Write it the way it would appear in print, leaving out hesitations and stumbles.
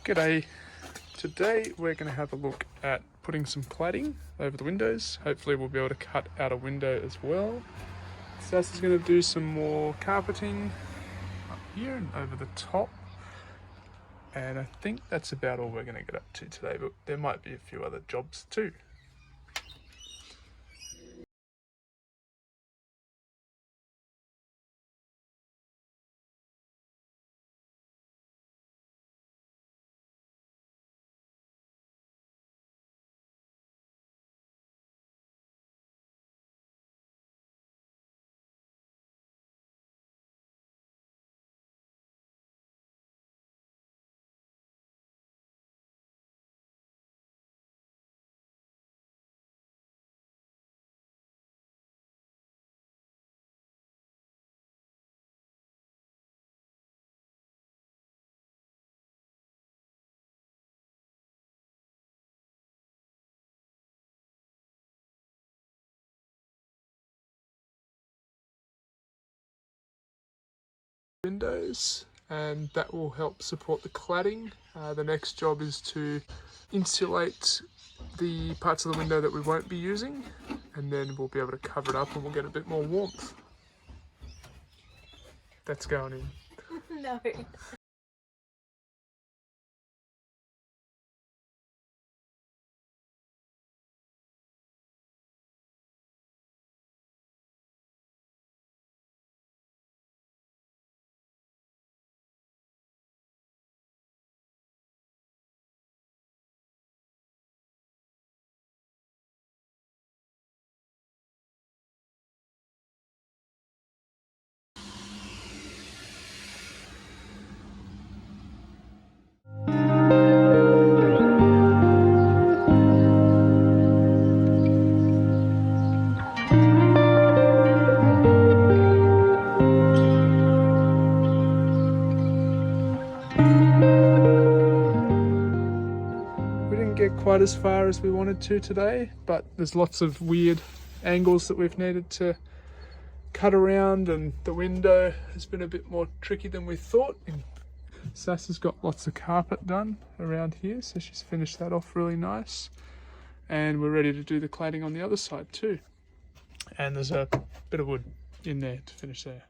G'day. Today we're going to have a look at putting some cladding over the windows. Hopefully we'll be able to cut out a window as well. Sas is going to do some more carpeting up here and over the top. And I think that's about all we're going to get up to today, but there might be a few other jobs too. Windows, and that will help support the cladding. The next job is to insulate the parts of the window that we won't be using, and then we'll be able to cover it up and we'll get a bit more warmth. That's going in. No. Get quite as far as we wanted to today, but there's lots of weird angles that we've needed to cut around, and the window has been a bit more tricky than we thought. Sas has got lots of carpet done around here, so she's finished that off really nice, and we're ready to do the cladding on the other side too, and there's a bit of wood in there to finish there.